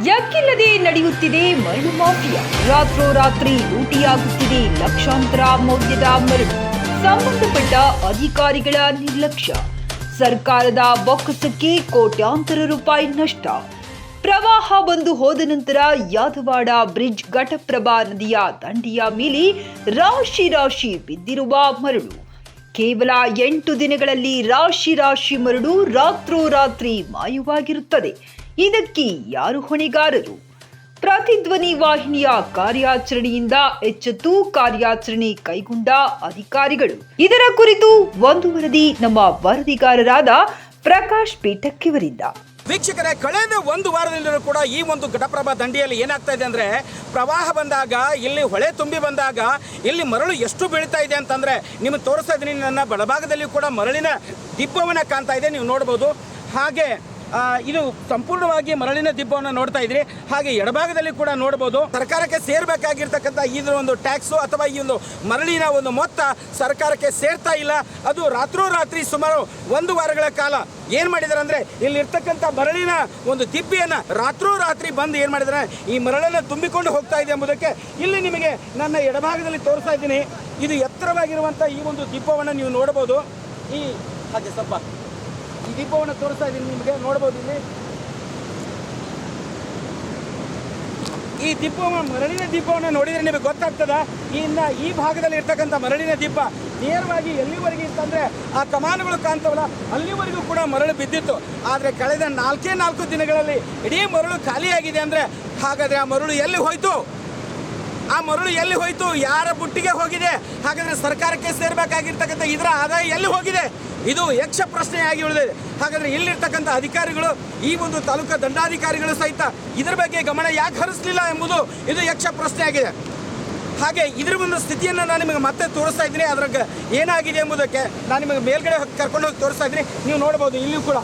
ಯಾಕಿಲ್ಲದೆ ನಡೆಯುತ್ತಿದೆ ಮರಳು ಮಾಫಿಯಾ. ರಾತ್ರೋರಾತ್ರಿ ಲೂಟಿಯಾಗುತ್ತಿದೆ ಲಕ್ಷಾಂತರ ಮೌಲ್ಯದ ಮರಳು. ಸಂಬಂಧಪಟ್ಟ ಅಧಿಕಾರಿಗಳ ನಿರ್ಲಕ್ಷ್ಯ. ಸರ್ಕಾರದ ಬೊಕ್ಕಸಕ್ಕೆ ಕೋಟ್ಯಾಂತರ ರೂಪಾಯಿ ನಷ್ಟ. ಪ್ರವಾಹ ಬಂದು ಹೋದ ನಂತರ ಯಾದವಾಡ ಬ್ರಿಡ್ಜ್ ಘಟಪ್ರಭಾ ನದಿಯ ದಂಡೆಯ ಮೇಲೆ ರಾಶಿ ರಾಶಿ ಬಿದ್ದಿರುವ ಮರಳು. ಕೇವಲ 8 ದಿನಗಳಲ್ಲಿ ರಾಶಿ ರಾಶಿ ಮರಳು ರಾತ್ರೋರಾತ್ರಿ ಮಾಯವಾಗಿರುತ್ತದೆ. ಇದಕ್ಕೆ ಯಾರು ಹೊಣೆಗಾರರು? ಪ್ರತಿಧ್ವನಿ ವಾಹಿನಿಯ ಕಾರ್ಯಾಚರಣೆಯಿಂದ ಎಚ್ಚೆತ್ತು ಕಾರ್ಯಾಚರಣೆ ಕೈಗೊಂಡ ಅಧಿಕಾರಿಗಳು. ಇದರ ಕುರಿತು ಒಂದು ವರದಿ ನಮ್ಮ ವರದಿಗಾರರಾದ ಪ್ರಕಾಶ್ ಪೇಟಕ್ಕಿಯವರಿಂದ. ವೀಕ್ಷಕರೇ, ಕಳೆದ ಒಂದು ವಾರದಿಂದಲೂ ಕೂಡ ಈ ಒಂದು ಘಟಪ್ರಭಾ ದಂಡೆಯಲ್ಲಿ ಏನಾಗ್ತಾ ಇದೆ ಅಂದರೆ, ಪ್ರವಾಹ ಬಂದಾಗ, ಇಲ್ಲಿ ಹೊಳೆ ತುಂಬಿ ಬಂದಾಗ ಇಲ್ಲಿ ಮರಳು ಎಷ್ಟು ಬೀಳ್ತಾ ಇದೆ ಅಂತಂದರೆ ನಿಮಗೆ ತೋರಿಸ್ತಾ ಇದ್ದೀನಿ. ನನ್ನ ಬಲಭಾಗದಲ್ಲಿ ಕೂಡ ಮರಳಿನ ದಿಬ್ಬವನ್ನು ಕಾಣ್ತಾ ಇದೆ, ನೀವು ನೋಡ್ಬೋದು. ಹಾಗೆ ಇದು ಸಂಪೂರ್ಣವಾಗಿ ಮರಳಿನ ದಿಬ್ಬವನ್ನು ನೋಡ್ತಾ ಇದ್ರಿ. ಹಾಗೆ ಎಡಭಾಗದಲ್ಲಿ ಕೂಡ ನೋಡ್ಬೋದು. ಸರ್ಕಾರಕ್ಕೆ ಸೇರ್ಬೇಕಾಗಿರ್ತಕ್ಕಂಥ ಇದರ ಒಂದು ಟ್ಯಾಕ್ಸು ಅಥವಾ ಈ ಒಂದು ಮರಳಿನ ಒಂದು ಮೊತ್ತ ಸರ್ಕಾರಕ್ಕೆ ಸೇರ್ತಾ ಇಲ್ಲ. ಅದು ರಾತ್ರೋರಾತ್ರಿ ಸುಮಾರು 1 ವಾರಗಳ ಕಾಲ ಏನು ಮಾಡಿದ್ದಾರೆ ಅಂದರೆ, ಇಲ್ಲಿರ್ತಕ್ಕಂಥ ಮರಳಿನ ಒಂದು ದಿಬ್ಬೆಯನ್ನು ರಾತ್ರೋರಾತ್ರಿ ಬಂದು ಏನು ಮಾಡಿದ್ದಾರೆ, ಈ ಮರಳನ್ನು ತುಂಬಿಕೊಂಡು ಹೋಗ್ತಾ ಇದೆ ಎಂಬುದಕ್ಕೆ ಇಲ್ಲಿ ನಿಮಗೆ ನನ್ನ ಎಡಭಾಗದಲ್ಲಿ ತೋರಿಸ್ತಾ ಇದ್ದೀನಿ. ಇದು ಎತ್ತರವಾಗಿರುವಂಥ ಈ ಒಂದು ದಿಬ್ಬವನ್ನು ನೀವು ನೋಡ್ಬೋದು. ಹಾಗೆ ಸ್ವಲ್ಪ ಈ ದೀಪವನ್ನು ತೋರಿಸ್ತಾ ಇದ್ದೀನಿ, ನಿಮಗೆ ನೋಡ್ಬೋದು. ಇಲ್ಲಿ ಈ ದೀಪವನ್ನು, ಮರಳಿನ ದೀಪವನ್ನು ನೋಡಿದರೆ ನಿಮಗೆ ಗೊತ್ತಾಗ್ತದ. ಇನ್ನು ಈ ಭಾಗದಲ್ಲಿ ಇರ್ತಕ್ಕಂಥ ಮರಳಿನ ದೀಪ ನೇರವಾಗಿ ಎಲ್ಲಿವರೆಗೆ ಇತ್ತಂದರೆ ಆ ಕಮಾನುಗಳು ಕಾಣ್ತವಲ್ಲ, ಅಲ್ಲಿವರೆಗೂ ಕೂಡ ಮರಳು ಬಿದ್ದಿತ್ತು. ಆದರೆ ಕಳೆದ 4 ದಿನಗಳಲ್ಲಿ ಇಡೀ ಮರಳು ಖಾಲಿಯಾಗಿದೆ. ಅಂದರೆ ಹಾಗಾದರೆ ಆ ಮರಳು ಎಲ್ಲಿ ಹೋಯಿತು? ಆ ಮರಳು ಎಲ್ಲಿ ಹೋಯಿತು? ಯಾರ ಬುಟ್ಟಿಗೆ ಹೋಗಿದೆ? ಹಾಗಾದರೆ ಸರ್ಕಾರಕ್ಕೆ ಸೇರಬೇಕಾಗಿರ್ತಕ್ಕಂಥ ಇದರ ಆದಾಯ ಎಲ್ಲಿ ಹೋಗಿದೆ? ಇದು ಯಕ್ಷ ಪ್ರಶ್ನೆಯಾಗಿ ಉಳಿದಿದೆ. ಹಾಗಾದರೆ ಇಲ್ಲಿರ್ತಕ್ಕಂಥ ಅಧಿಕಾರಿಗಳು, ಈ ಒಂದು ತಾಲೂಕು ದಂಡಾಧಿಕಾರಿಗಳು ಸಹಿತ ಇದರ ಬಗ್ಗೆ ಗಮನ ಯಾಕೆ ಹರಿಸಲಿಲ್ಲ ಎಂಬುದು ಇದು ಯಕ್ಷ ಪ್ರಶ್ನೆಯಾಗಿದೆ. ಹಾಗೆ ಇದರ ಒಂದು ಸ್ಥಿತಿಯನ್ನು ನಾನು ನಿಮಗೆ ಮತ್ತೆ ತೋರಿಸ್ತಾ ಇದ್ದೀನಿ. ಅದ್ರಾಗ ಏನಾಗಿದೆ ಎಂಬುದಕ್ಕೆ ನಾನು ನಿಮಗೆ ಮೇಲ್ಗಡೆ ಕರ್ಕೊಂಡು ಹೋಗಿ ತೋರಿಸ್ತಾ ಇದ್ದೀನಿ. ನೀವು ನೋಡ್ಬೋದು, ಇಲ್ಲಿಯೂ ಕೂಡ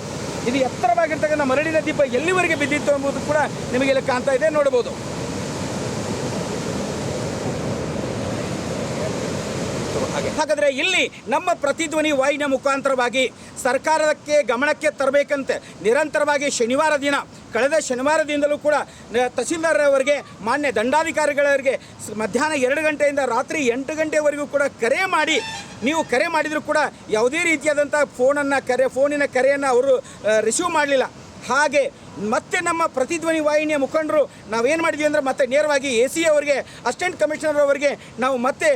ಇದು ಎತ್ತರವಾಗಿರ್ತಕ್ಕಂಥ ಮರಳಿನ ದೀಪ ಎಲ್ಲಿವರೆಗೆ ಬಿದ್ದಿತ್ತು ಎಂಬುದು ಕೂಡ ನಿಮಗೆ ಇಲ್ಲಿ ಕಾಣ್ತಾ ಇದೆ, ನೋಡ್ಬೋದು. ಹಾಗಾದರೆ ಇಲ್ಲಿ ನಮ್ಮ ಪ್ರತಿಧ್ವನಿ ವಾಹಿನಿಯ ಮುಖಾಂತರವಾಗಿ ಸರ್ಕಾರಕ್ಕೆ ಗಮನಕ್ಕೆ ತರಬೇಕಂತೆ ನಿರಂತರವಾಗಿ ಶನಿವಾರ ದಿನ, ಕಳೆದ ಶನಿವಾರದಿಂದಲೂ ಕೂಡ ತಹಸೀಲ್ದಾರವರಿಗೆ, ಮಾನ್ಯ ದಂಡಾಧಿಕಾರಿಗಳವರಿಗೆ ಮಧ್ಯಾಹ್ನ 2 ಗಂಟೆಯಿಂದ ರಾತ್ರಿ 8 ಗಂಟೆವರೆಗೂ ಕೂಡ ಕರೆ ಮಾಡಿ, ನೀವು ಕರೆ ಮಾಡಿದರೂ ಕೂಡ ಯಾವುದೇ ರೀತಿಯಾದಂಥ ಫೋನಿನ ಕರೆಯನ್ನು ಅವರು ರಿಸೀವ್ ಮಾಡಲಿಲ್ಲ. ಹಾಗೆ ಮತ್ತೆ ನಮ್ಮ ಪ್ರತಿಧ್ವನಿ ವಾಹಿನಿಯ ಮುಖಂಡರು ನಾವೇನು ಮಾಡಿದ್ವಿ ಅಂದರೆ, ಮತ್ತೆ ನೇರವಾಗಿ AC ಅವರಿಗೆ, ಅಸಿಸ್ಟೆಂಟ್ ಕಮಿಷನರ್ ಅವರಿಗೆ ನಾವು ಮತ್ತೆ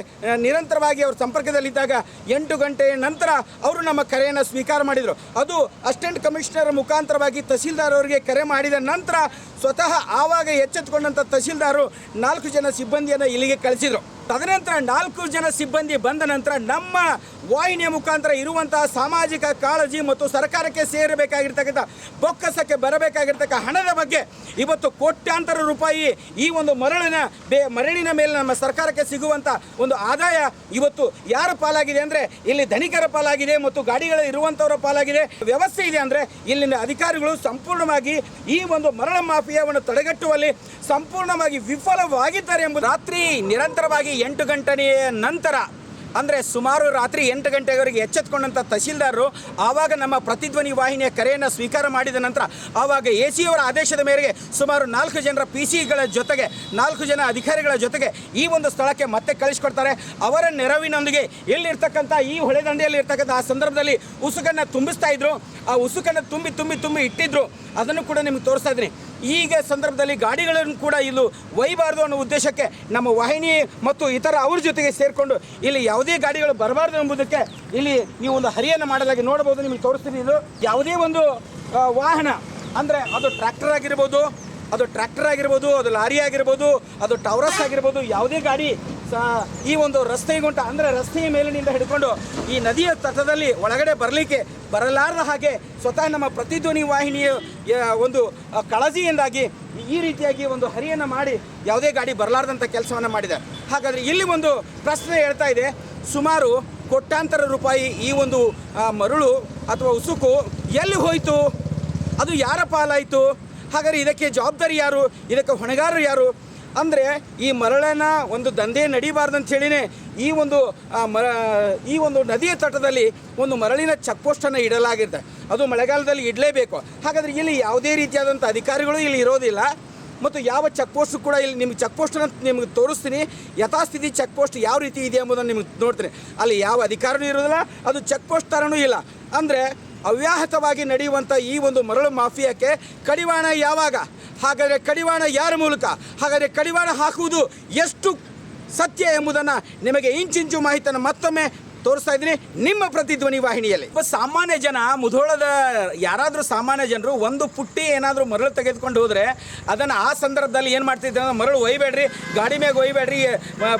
ನಿರಂತರವಾಗಿ ಅವ್ರ ಸಂಪರ್ಕದಲ್ಲಿದ್ದಾಗ 8 ಗಂಟೆ ನಂತರ ಅವರು ನಮ್ಮ ಕರೆಯನ್ನು ಸ್ವೀಕಾರ ಮಾಡಿದರು. ಅದು ಅಸಿಸ್ಟೆಂಟ್ ಕಮಿಷನರ್ ಮುಖಾಂತರವಾಗಿ ತಹಸೀಲ್ದಾರ್ ಅವರಿಗೆ ಕರೆ ಮಾಡಿದ ನಂತರ ಸ್ವತಃ ಆವಾಗ ಎಚ್ಚೆತ್ತುಕೊಂಡಂಥ ತಹಸೀಲ್ದಾರು 4 ಜನ ಸಿಬ್ಬಂದಿಯನ್ನು ಇಲ್ಲಿಗೆ ಕಳಿಸಿದರು. ತದನಂತರ 4 ಜನ ಸಿಬ್ಬಂದಿ ಬಂದ ನಂತರ ನಮ್ಮ ವಾಹಿನಿಯ ಮುಖಾಂತರ ಇರುವಂತಹ ಸಾಮಾಜಿಕ ಕಾಳಜಿ ಮತ್ತು ಸರ್ಕಾರಕ್ಕೆ ಸೇರಬೇಕಾಗಿರ್ತಕ್ಕಂಥ ಬೊಕ್ಕಸಕ್ಕೆ ಬರಬೇಕಾಗಿರ್ತಕ್ಕ ಹಣದ ಬಗ್ಗೆ ಇವತ್ತು ಕೋಟ್ಯಾಂತರ ರೂಪಾಯಿ ಈ ಒಂದು ಮರಳಿನ ಮೇಲೆ ನಮ್ಮ ಸರ್ಕಾರಕ್ಕೆ ಸಿಗುವಂಥ ಒಂದು ಆದಾಯ ಇವತ್ತು ಯಾರ ಪಾಲಾಗಿದೆ ಅಂದರೆ, ಇಲ್ಲಿ ಧನಿಕರ ಪಾಲಾಗಿದೆ ಮತ್ತು ಗಾಡಿಗಳು ಇರುವಂಥವರ ಪಾಲಾಗಿದೆ. ವ್ಯವಸ್ಥೆ ಇದೆ ಅಂದರೆ ಇಲ್ಲಿನ ಅಧಿಕಾರಿಗಳು ಸಂಪೂರ್ಣವಾಗಿ ಈ ಒಂದು ಮರಳ ಮಾಫಿಯಾವನ್ನು ತಡೆಗಟ್ಟುವಲ್ಲಿ ಸಂಪೂರ್ಣವಾಗಿ ವಿಫಲವಾಗಿದ್ದಾರೆ ಎಂಬುದು. ರಾತ್ರಿ ನಿರಂತರವಾಗಿ 8 ಗಂಟೆಯ ನಂತರ, ಅಂದರೆ ಸುಮಾರು ರಾತ್ರಿ 8 ಗಂಟೆವರೆಗೆ ಎಚ್ಚೆತ್ತುಕೊಂಡಂಥ ತಹಸೀಲ್ದಾರರು ಆವಾಗ ನಮ್ಮ ಪ್ರತಿಧ್ವನಿ ವಾಹಿನಿಯ ಕರೆಯನ್ನು ಸ್ವೀಕಾರ ಮಾಡಿದ ನಂತರ ಆವಾಗ AC ಅವರ ಆದೇಶದ ಮೇರೆಗೆ ಸುಮಾರು 4 ಜನರ PCಗಳ ಜೊತೆಗೆ 4 ಜನ ಅಧಿಕಾರಿಗಳ ಜೊತೆಗೆ ಈ ಒಂದು ಸ್ಥಳಕ್ಕೆ ಮತ್ತೆ ಕಳಿಸ್ಕೊಡ್ತಾರೆ. ಅವರ ನೆರವಿನೊಂದಿಗೆ ಇಲ್ಲಿರ್ತಕ್ಕಂಥ ಈ ಹೊಳೆದಂಡೆಯಲ್ಲಿ ಇರ್ತಕ್ಕಂಥ ಆ ಸಂದರ್ಭದಲ್ಲಿ ಉಸುಕನ್ನು ತುಂಬಿಸ್ತಾ ಇದ್ರು. ಆ ಉಸುಕನ್ನು ತುಂಬಿ ಇಟ್ಟಿದ್ರು. ಅದನ್ನು ಕೂಡ ನಿಮಗೆ ತೋರಿಸ್ತಾ ಇದ್ದೀನಿ. ಈಗ ಸಂದರ್ಭದಲ್ಲಿ ಗಾಡಿಗಳನ್ನು ಕೂಡ ಇಲ್ಲಿ ಒಯ್ಯಬಾರ್ದು ಅನ್ನೋ ಉದ್ದೇಶಕ್ಕೆ ನಮ್ಮ ವಾಹಿನಿ ಮತ್ತು ಇತರ ಅವ್ರ ಜೊತೆಗೆ ಸೇರಿಕೊಂಡು ಇಲ್ಲಿ ಯಾವುದೇ ಗಾಡಿಗಳು ಬರಬಾರ್ದು ಎಂಬುದಕ್ಕೆ ಇಲ್ಲಿ ನೀವು ಒಂದು ಹರಿಯನ್ನು ಮಾಡಲಾಗಿ ನೋಡ್ಬೋದು. ನಿಮಗೆ ತೋರಿಸ್ತೀನಿ. ಇದು ಯಾವುದೇ ಒಂದು ವಾಹನ ಅಂದರೆ ಅದು ಟ್ರ್ಯಾಕ್ಟರ್ ಆಗಿರ್ಬೋದು, ಅದು ಲಾರಿ ಆಗಿರ್ಬೋದು, ಅದು ಟವರಸ್ ಆಗಿರ್ಬೋದು, ಯಾವುದೇ ಗಾಡಿ ಈ ಒಂದು ರಸ್ತೆಗುಂಟ ಅಂದರೆ ರಸ್ತೆಯ ಮೇಲಿನಿಂದ ಹಿಡ್ಕೊಂಡು ಈ ನದಿಯ ತಟದಲ್ಲಿ ಒಳಗಡೆ ಬರಲಾರದ ಹಾಗೆ ಸ್ವತಃ ನಮ್ಮ ಪ್ರತಿಧ್ವನಿ ವಾಹಿನಿಯ ಒಂದು ಕಾಳಜಿಯಿಂದಾಗಿ ಈ ರೀತಿಯಾಗಿ ಒಂದು ಹರಿಯನ್ನು ಮಾಡಿ ಯಾವುದೇ ಗಾಡಿ ಬರಲಾರ್ದಂಥ ಕೆಲಸವನ್ನು ಮಾಡಿದೆ. ಹಾಗಾದರೆ ಇಲ್ಲಿ ಒಂದು ಪ್ರಶ್ನೆ ಹೇಳ್ತಾ ಇದೆ, ಸುಮಾರು ಕೋಟ್ಯಾಂತರ ರೂಪಾಯಿ ಈ ಒಂದು ಮರಳು ಅಥವಾ ಉಸುಕು ಎಲ್ಲಿ ಹೋಯಿತು? ಅದು ಯಾರ ಪಾಲಾಯಿತು? ಹಾಗಾದರೆ ಇದಕ್ಕೆ ಜವಾಬ್ದಾರಿ ಯಾರು? ಇದಕ್ಕೆ ಹೊಣೆಗಾರರು ಯಾರು? ಅಂದರೆ ಈ ಮರಳನ ಒಂದು ದಂಧೆ ನಡೀಬಾರ್ದು ಹೇಳಿನೇ ಈ ಒಂದು ನದಿಯ ತಟದಲ್ಲಿ ಒಂದು ಮರಳಿನ ಚೆಕ್ ಪೋಸ್ಟನ್ನು ಇಡಲಾಗಿದೆ. ಅದು ಮಳೆಗಾಲದಲ್ಲಿ ಇಡಲೇಬೇಕು. ಹಾಗಾದರೆ ಇಲ್ಲಿ ಯಾವುದೇ ರೀತಿಯಾದಂಥ ಅಧಿಕಾರಿಗಳು ಇಲ್ಲಿ ಇರೋದಿಲ್ಲ. ಮತ್ತು ಯಾವ ಚೆಕ್ ಪೋಸ್ಟ್ ಕೂಡ ಇಲ್ಲಿ ನಿಮ್ಗೆ ಚೆಕ್ ಪೋಸ್ಟನ್ನು ನಿಮಗೆ ತೋರಿಸ್ತೀನಿ. ಯಥಾಸ್ಥಿತಿ ಚೆಕ್ ಪೋಸ್ಟ್ ಯಾವ ರೀತಿ ಇದೆ ಎಂಬುದನ್ನು ನಿಮಗೆ ನೋಡ್ತೀನಿ. ಅಲ್ಲಿ ಯಾವ ಅಧಿಕಾರನೂ ಇರೋದಿಲ್ಲ, ಅದು ಚೆಕ್ ಪೋಸ್ಟ್ ಥರನೂ ಇಲ್ಲ. ಅಂದರೆ ಅವ್ಯಾಹತವಾಗಿ ನಡೆಯುವಂಥ ಈ ಒಂದು ಮರಳು ಮಾಫಿಯಾಕ್ಕೆ ಕಡಿವಾಣ ಯಾವಾಗ? ಹಾಗಾದರೆ ಕಡಿವಾಣ ಯಾರ ಮೂಲಕ? ಹಾಗಾದರೆ ಕಡಿವಾಣ ಹಾಕುವುದು ಎಷ್ಟು ಸತ್ಯ ಎಂಬುದನ್ನು ನಿಮಗೆ ಇಂಚಿಂಚು ಮಾಹಿತಿಯನ್ನು ಮತ್ತೊಮ್ಮೆ ತೋರಿಸ್ತಾ ಇದ್ದೀನಿ ನಿಮ್ಮ ಪ್ರತಿಧ್ವನಿ ವಾಹಿನಿಯಲ್ಲಿ. ಒಬ್ಬ ಸಾಮಾನ್ಯ ಜನ, ಮುಧೋಳದ ಯಾರಾದರೂ ಸಾಮಾನ್ಯ ಜನರು ಒಂದು ಪುಟ್ಟಿ ಏನಾದರೂ ಮರಳು ತೆಗೆದುಕೊಂಡು ಹೋದರೆ ಅದನ್ನು ಆ ಸಂದರ್ಭದಲ್ಲಿ ಏನು ಮಾಡ್ತಿದ್ರು ಅಂದ್ರೆ, ಮರಳು ಒಯ್ಬೇಡ್ರಿ, ಗಾಡಿ ಮ್ಯಾಗ ಒಯ್ಬೇಡ್ರಿ,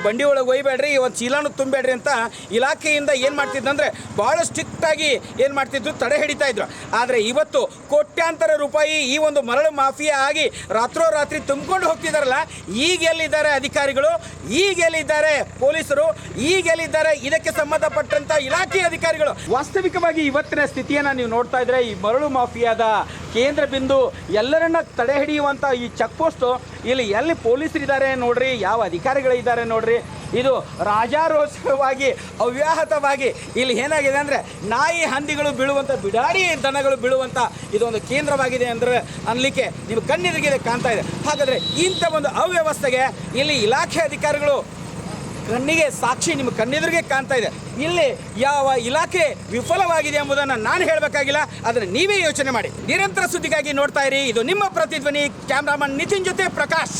ಬಂಡಿ ಒಳಗೆ ಒಯ್ಬೇಡ್ರಿ, ಒಂದು ಚೀಲನೂ ತುಂಬಬೇಡ್ರಿ ಅಂತ ಇಲಾಖೆಯಿಂದ ಏನು ಮಾಡ್ತಿದ್ರು ಅಂದರೆ ಭಾಳ ಸ್ಟ್ರಿಕ್ಟಾಗಿ ಏನು ಮಾಡ್ತಿದ್ರು, ತಡೆ ಹಿಡಿತಾ ಇದ್ರು. ಆದರೆ ಇವತ್ತು ಕೋಟ್ಯಾಂತರ ರೂಪಾಯಿ ಈ ಒಂದು ಮರಳು ಮಾಫಿಯಾ ಆಗಿ ರಾತ್ರೋರಾತ್ರಿ ತುಂಬಿಕೊಂಡು ಹೋಗ್ತಿದ್ದಾರಲ್ಲ, ಈಗ ಎಲ್ಲಿದ್ದಾರೆ ಅಧಿಕಾರಿಗಳು? ಈಗ ಎಲ್ಲಿದ್ದಾರೆ ಪೊಲೀಸರು? ಈಗ ಎಲ್ಲಿದ್ದಾರೆ ಇದಕ್ಕೆ ಸಂಬಂಧಪಟ್ಟಂಥ ಇಲಾಖೆ ಅಧಿಕಾರಿಗಳು? ವಾಸ್ತವಿಕವಾಗಿ ಇವತ್ತಿನ ಸ್ಥಿತಿಯನ್ನು ನೀವು ನೋಡ್ತಾ ಇದ್ರೆ, ಈ ಮರಳು ಮಾಫಿಯಾದ ಕೇಂದ್ರ ಬಿಂದು, ಎಲ್ಲರನ್ನ ತಡೆ ಹಿಡಿಯುವಂಥ ಈ ಚೆಕ್ ಪೋಸ್ಟು, ಇಲ್ಲಿ ಎಲ್ಲಿ ಪೊಲೀಸರಿದ್ದಾರೆ ನೋಡ್ರಿ, ಯಾವ ಅಧಿಕಾರಿಗಳಿದ್ದಾರೆ ನೋಡ್ರಿ. ಇದು ರಾಜಾರೋಷವಾಗಿ ಅವ್ಯಾಹತವಾಗಿ ಇಲ್ಲಿ ಏನಾಗಿದೆ ಅಂದರೆ, ನಾಯಿ ಹಂದಿಗಳು ಬೀಳುವಂಥ, ಬಿಡಾಡಿ ದನಗಳು ಬೀಳುವಂಥ ಇದೊಂದು ಕೇಂದ್ರವಾಗಿದೆ ಅಂದರೆ ಅನ್ಲಿಕ್ಕೆ ನಿಮ್ಮ ಕಣ್ಣೆದುರಿಗೆ ಕಾಣ್ತಾ ಇದೆ. ಹಾಗಾದರೆ ಇಂಥ ಒಂದು ಅವ್ಯವಸ್ಥೆಗೆ ಇಲ್ಲಿ ಇಲಾಖೆ ಅಧಿಕಾರಿಗಳು ಕಣ್ಣಿಗೆ ಸಾಕ್ಷಿ ನಿಮ್ಮ ಕಣ್ಣೆದುರಿಗೆ ಕಾಣ್ತಾ ಇದೆ. ಇಲ್ಲಿ ಯಾವ ಇಲಾಖೆ ವಿಫಲವಾಗಿದೆ ಎಂಬುದನ್ನು ನಾನು ಹೇಳಬೇಕಾಗಿಲ್ಲ, ಅದನ್ನು ನೀವೇ ಯೋಚನೆ ಮಾಡಿ. ನಿರಂತರ ಸುದ್ದಿಗಾಗಿ ನೋಡ್ತಾ ಇರಿ, ಇದು ನಿಮ್ಮ ಪ್ರತಿಧ್ವನಿ. ಕ್ಯಾಮ್ರಾಮನ್ ನಿತಿನ್ ಜೊತೆ ಪ್ರಕಾಶ್.